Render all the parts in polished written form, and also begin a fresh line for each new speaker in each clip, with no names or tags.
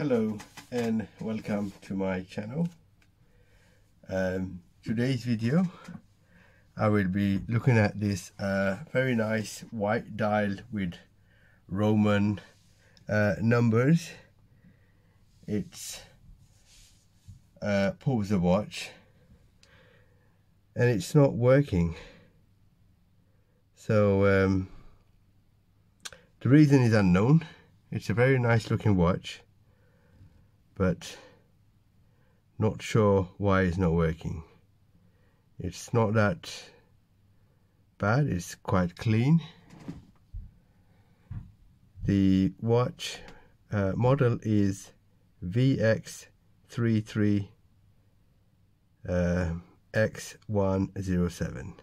Hello and welcome to my channel. Today's video I will be looking at this very nice white dial with Roman numbers. It's a Pulsar watch and it's not working. So the reason is unknown. It's a very nice looking watch, but not sure why it's not working. It's not that bad, it's quite clean. The watch model is VX33 X107.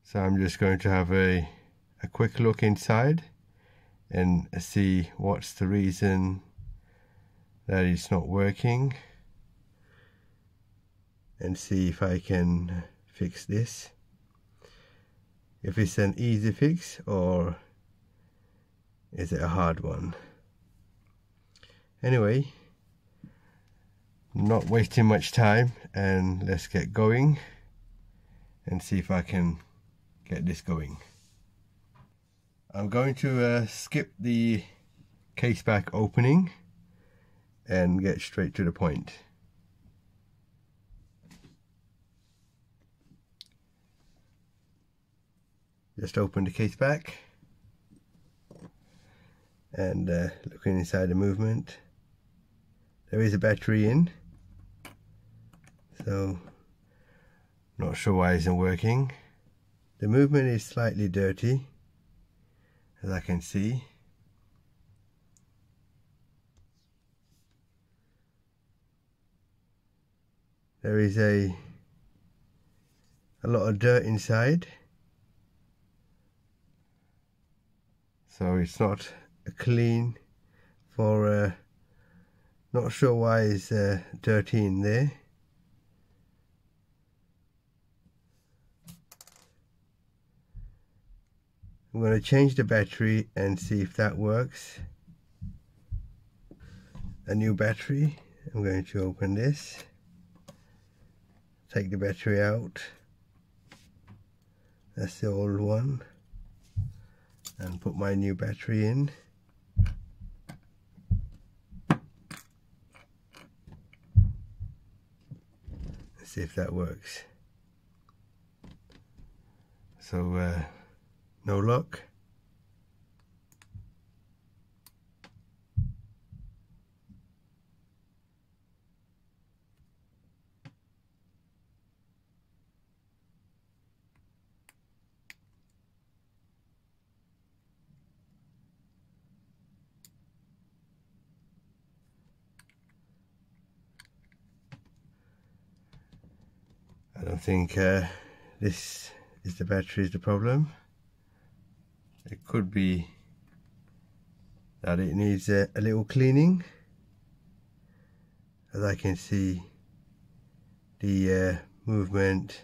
So I'm just going to have a quick look inside and see what's the reason that it's not working, and see if I can fix this, if it's an easy fix or is it a hard one. Anyway, not wasting much time, and let's get going and see if I can get this going. I'm going to skip the case back opening and get straight to the point. Just open the case back and looking inside the movement. There is a battery in, so not sure why it isn't working. The movement is slightly dirty, as I can see. There is a lot of dirt inside, so it's not clean. For not sure why it's dirty in there. I'm going to change the battery and see if that works. A new battery. I'm going to open this, take the battery out. That's the old one, and put my new battery in. Let's see if that works. So no luck. I don't think this is the battery is the problem. It could be that it needs a little cleaning. As I can see, the movement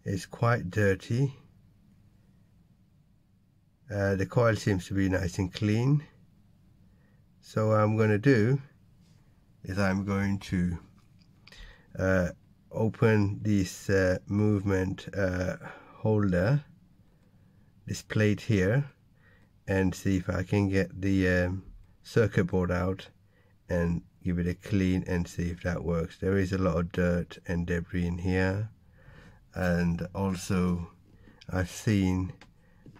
is quite dirty. The coil seems to be nice and clean. So what I'm going to do is I'm going to open this movement holder, this plate here, and see if I can get the circuit board out and give it a clean and see if that works. There is a lot of dirt and debris in here, and also I've seen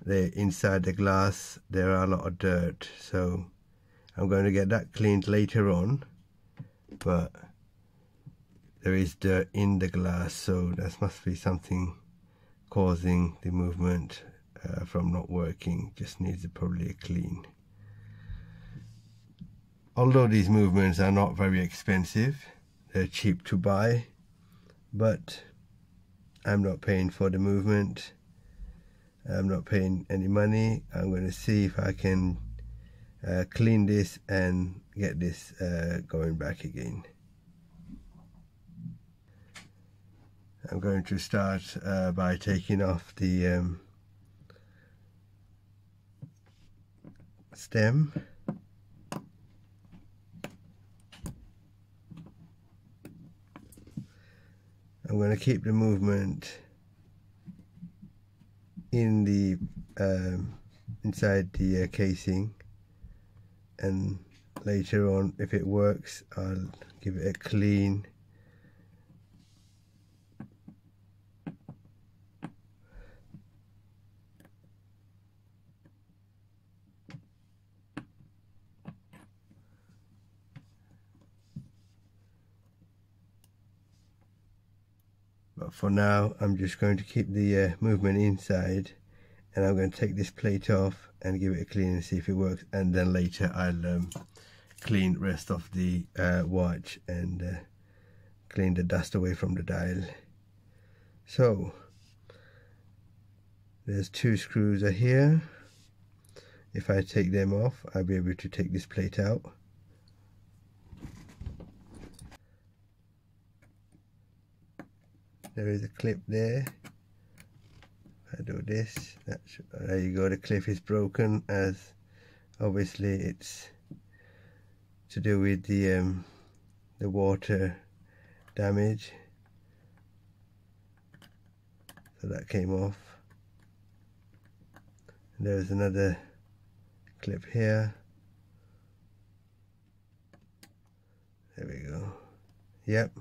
inside the glass there are a lot of dirt, so I'm going to get that cleaned later on. But there is dirt in the glass, so that must be something causing the movement from not working. Just needs probably a clean. Although these movements are not very expensive, they're cheap to buy, but I'm not paying for the movement. I'm not paying any money. I'm going to see if I can clean this and get this going back again. I'm going to start by taking off the stem. I'm going to keep the movement in the inside the casing, and later on, if it works, I'll give it a clean. But for now, I'm just going to keep the movement inside, and I'm going to take this plate off and give it a clean and see if it works, and then later I'll clean the rest of the watch and clean the dust away from the dial. So there's 2 screws are here. If I take them off, I'll be able to take this plate out. There is a clip there. I do this, there you go, the clip is broken, as obviously it's to do with the water damage. So that came off. And there's another clip here. There we go. Yep.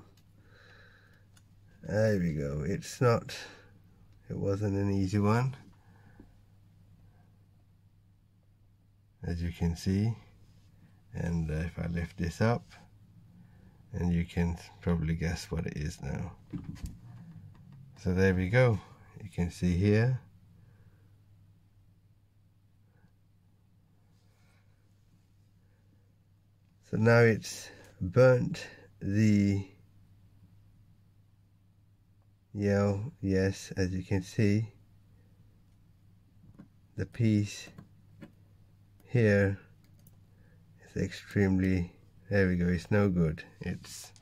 There we go. It wasn't an easy one, as you can see. And if I lift this up, and you can probably guess what it is now. So there we go. You can see here. So now it's burnt the yes, as you can see, the piece here is extremely, there we go, it's no good. It's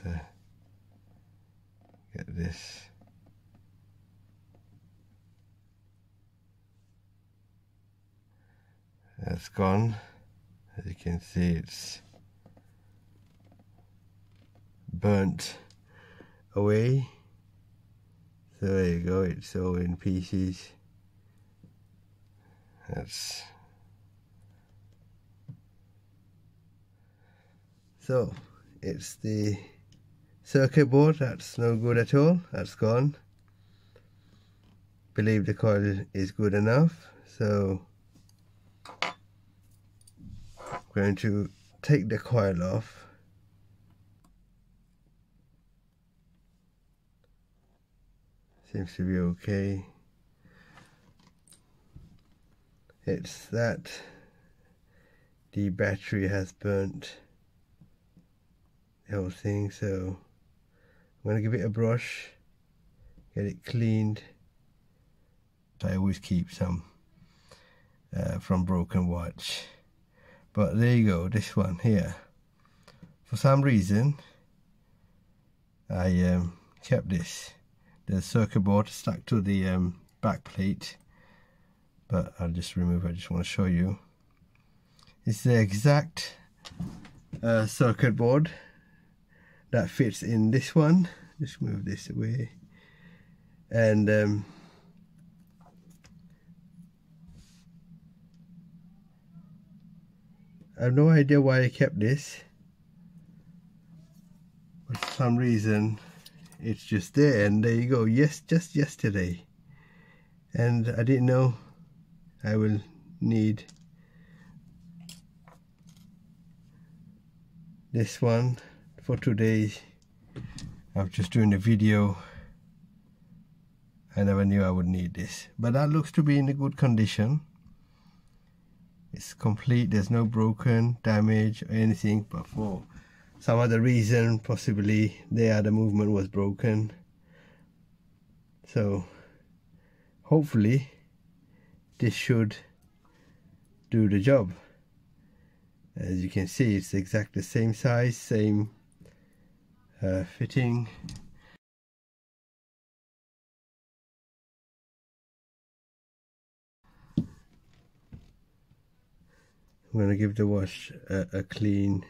get this. That's gone. As you can see, it's burnt away. So there you go, it's all in pieces. That's so it's the circuit board that's no good at all. That's gone. Believe the coil is good enough, so I'm going to take the coil off. Seems to be okay. It's that the battery has burnt the whole thing, so I'm going to give it a brush, get it cleaned. I always keep some from broken watch, but there you go, this one here. For some reason I kept this. The circuit board stuck to the back plate, but I'll just remove it. I just want to show you. It's the exact circuit board that fits in this one. Just move this away, and I have no idea why I kept this, but for some reason it's just there, and there you go. Yes, just yesterday, and I didn't know I will need this one for today. I was just doing a video. I never knew I would need this, but that looks to be in a good condition. It's complete, there's no broken, damage or anything, but for some other reason, possibly there the movement was broken. So hopefully this should do the job. As you can see, it's exactly the same size, same fitting. I'm going to give the watch a clean.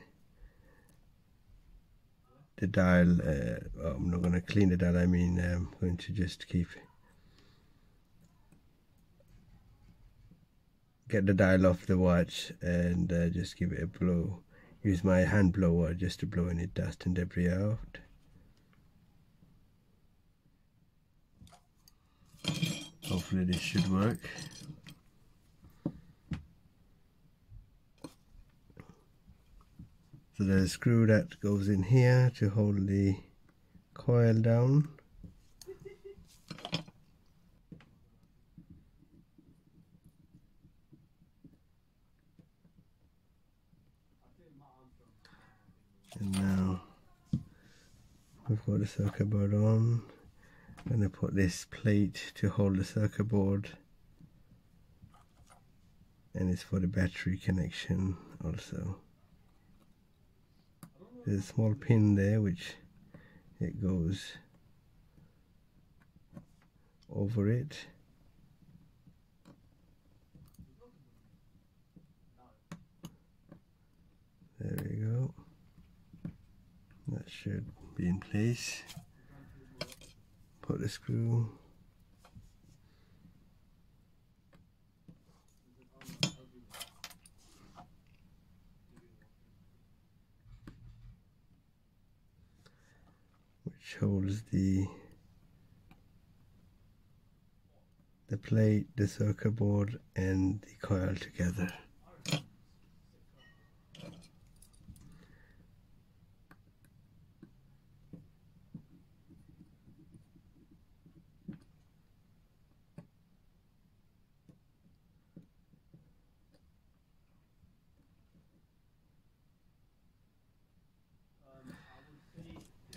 The dial, well, I'm not going to clean the dial, I mean I'm going to just get the dial off the watch and just give it a blow. Use my hand blower just to blow any dust and debris out. Hopefully this should work. So there's a screw that goes in here to hold the coil down. And now we've got the circuit board on. I'm going to put this plate to hold the circuit board, and it's for the battery connection also. There's a small pin there which it goes over it. There we go. That should be in place. Put the screw. Which holds the plate, the circuit board and the coil together.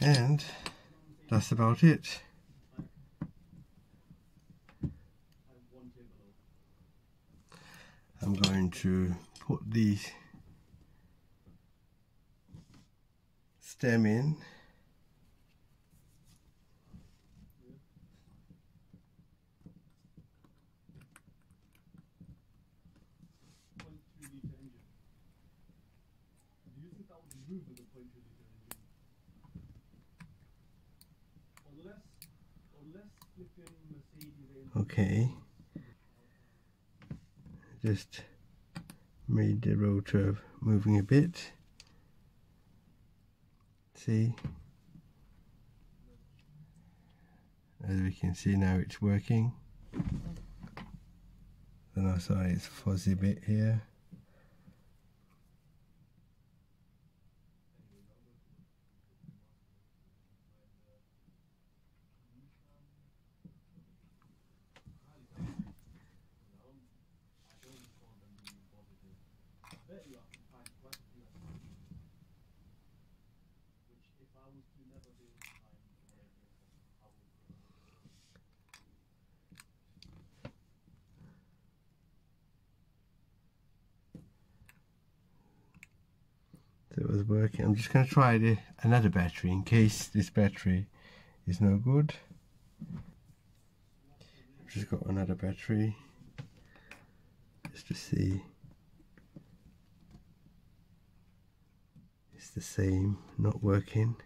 And that's about it. I'm going to put the stem in. Okay, just made the rotor moving a bit. See, as we can see now it's working. And also it's fuzzy bit here. So it was working. I'm just going to try another battery in case this battery is no good. I've just got another battery just to see. It's the same, not working.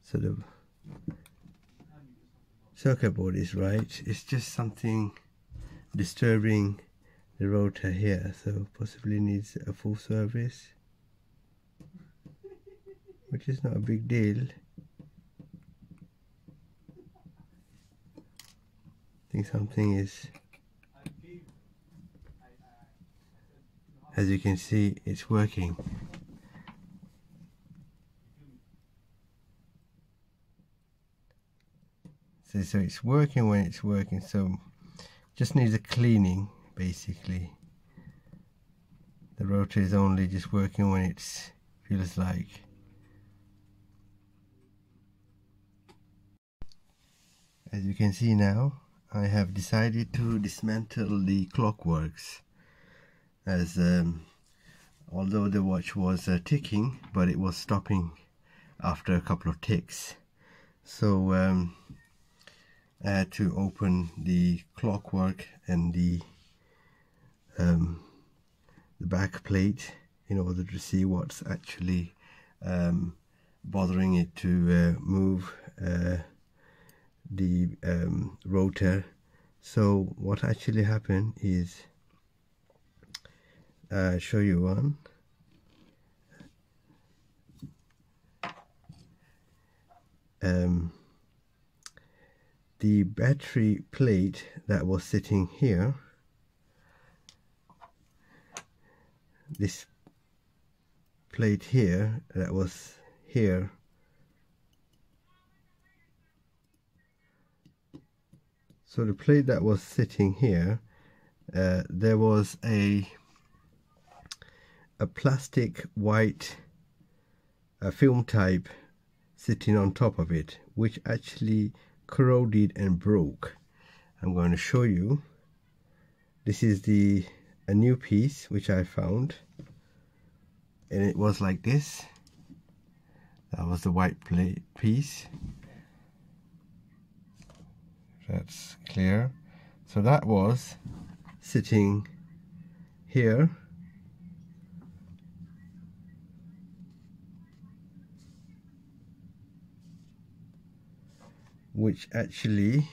So the circuit board is right. It's just something disturbing the rotor here, so possibly needs a full service, which is not a big deal. I think something is, as you can see, it's working. So it's working when it's working, so just needs a cleaning basically. The rotor is only just working when it feels like. As you can see now, I have decided to dismantle the clockworks, as although the watch was ticking, but it was stopping after a couple of ticks. So I had to open the clockwork and the back plate in order to see what's actually bothering it to move the rotor. So what actually happened is, I'll show you one. The battery plate that was sitting here, this plate here that was here, so the plate that was sitting here, there was a plastic white film type sitting on top of it, which actually corroded and broke. I'm going to show you. This is a new piece which I found, and it was like this. That was the white plate piece. That's clear. So that was sitting here, which actually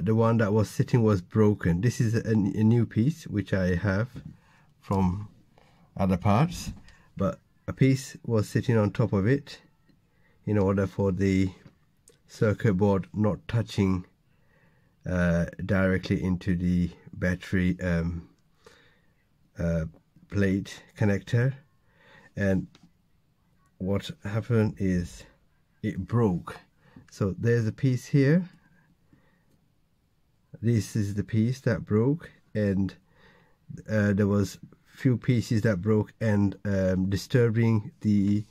the one that was sitting was broken. This is a new piece which I have from other parts, but a piece was sitting on top of it in order for the circuit board not touching directly into the battery plate connector. And what happened is it broke. So there's a piece here. This is the piece that broke, and there was few pieces that broke and disturbing the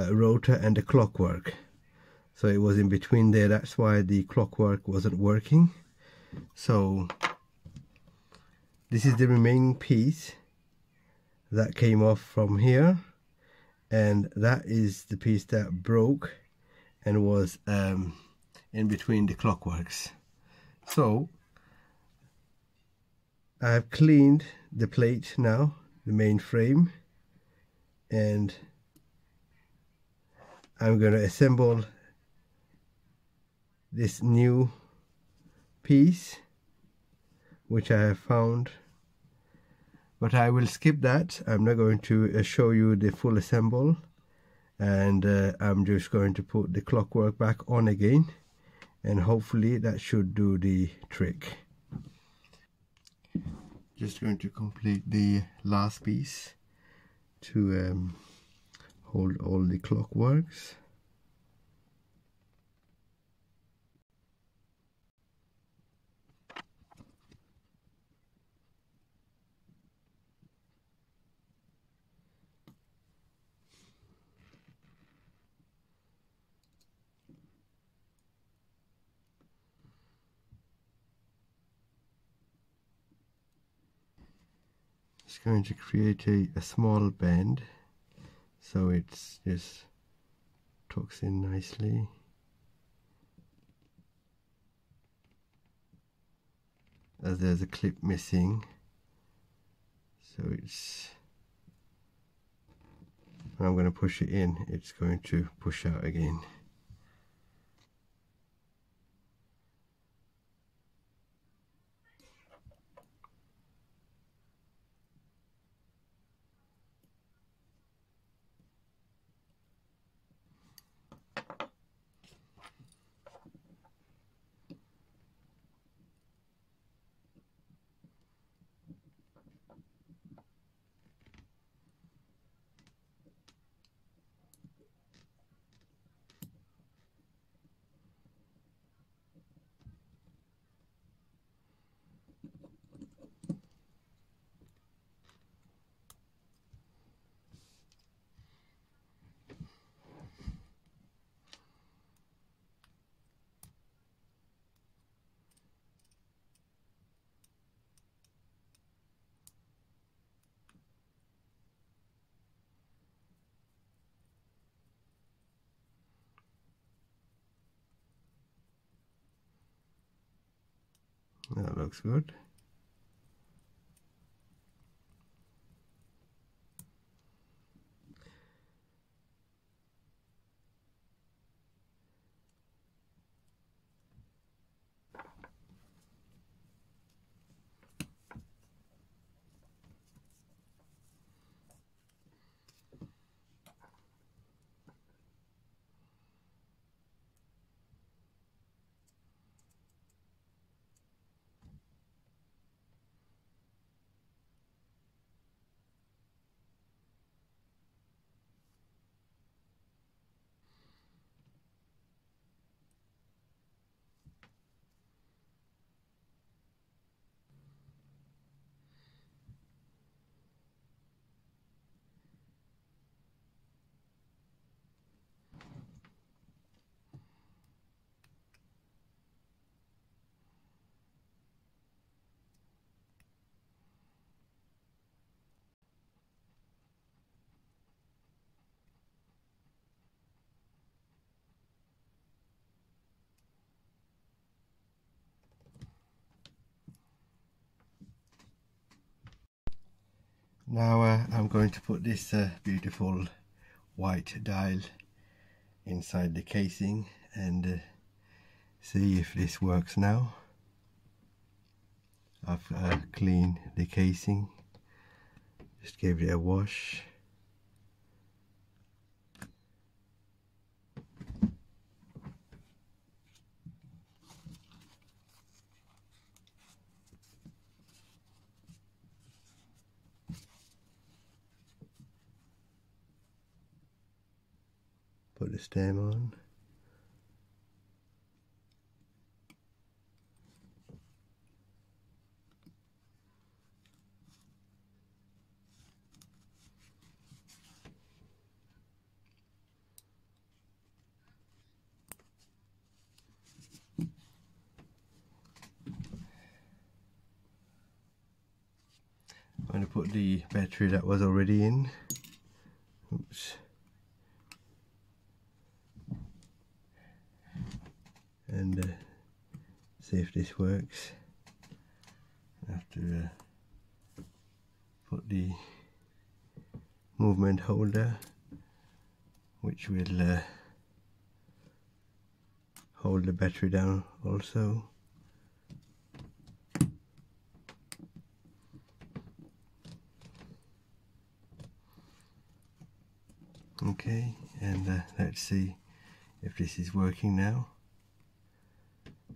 rotor and the clockwork. So it was in between there. That's why the clockwork wasn't working. So this is the remaining piece that came off from here, and that is the piece that broke and was in between the clockworks. So I have cleaned the plate now, the main frame, and I'm going to assemble this new piece which I have found, but I will skip that. I'm not going to show you the full assemble, and I'm just going to put the clockwork back on again, and hopefully that should do the trick. Just going to complete the last piece to hold all the clockworks. It's going to create a small bend so it's just tucks in nicely. As there's a clip missing, so it's, when I'm going to push it in, it's going to push out again. That looks good. Now I'm going to put this beautiful white dial inside the casing and see if this works now. I've cleaned the casing, just gave it a wash. Put the stem on. I'm going to put the battery that was already in. Oops. And see if this works. I have to put the movement holder, which will hold the battery down also. Okay, and let's see if this is working now.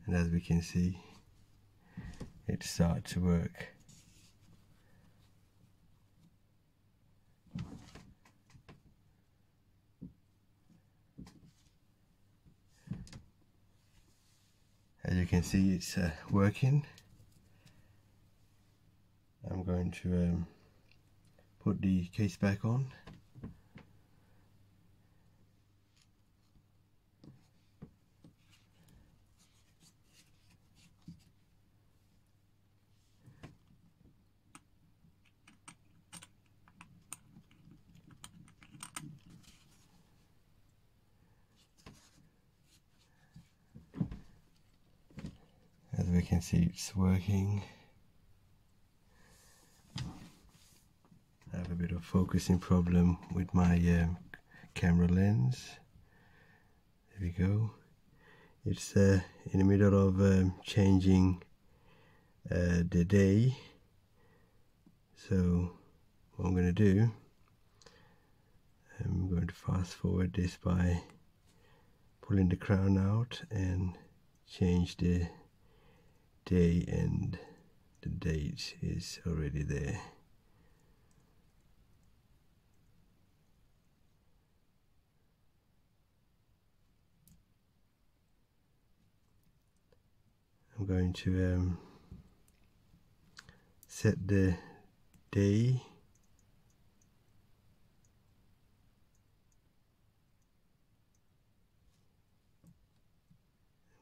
And as we can see, it starts to work. As you can see, it's working. I'm going to put the case back on. As we can see, it's working. I have a bit of focusing problem with my camera lens. There we go. It's in the middle of changing the day. So what I'm going to do, I'm going to fast forward this by pulling the crown out and change the day, and the date is already there. I'm going to set the day.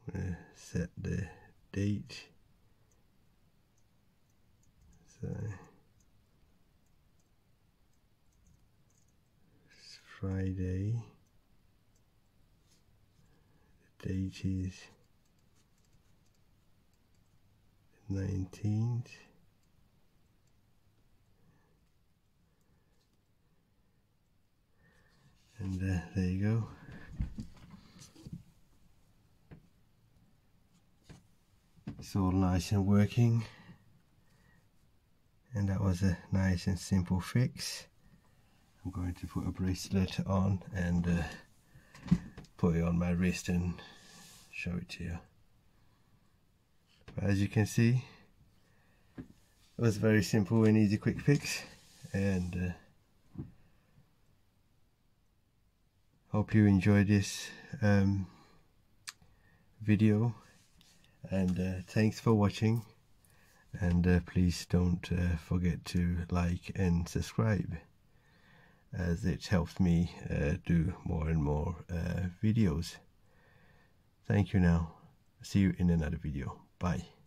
I'm going to set the date. So it's Friday. The date is 19th. And there you go. It's all nice and working. And that was a nice and simple fix. I'm going to put a bracelet on and put it on my wrist and show it to you. But as you can see, it was a very simple and easy quick fix, and hope you enjoyed this video, and thanks for watching, and please don't forget to like and subscribe, as it helps me do more and more videos. Thank you now. See you in another video. Bye.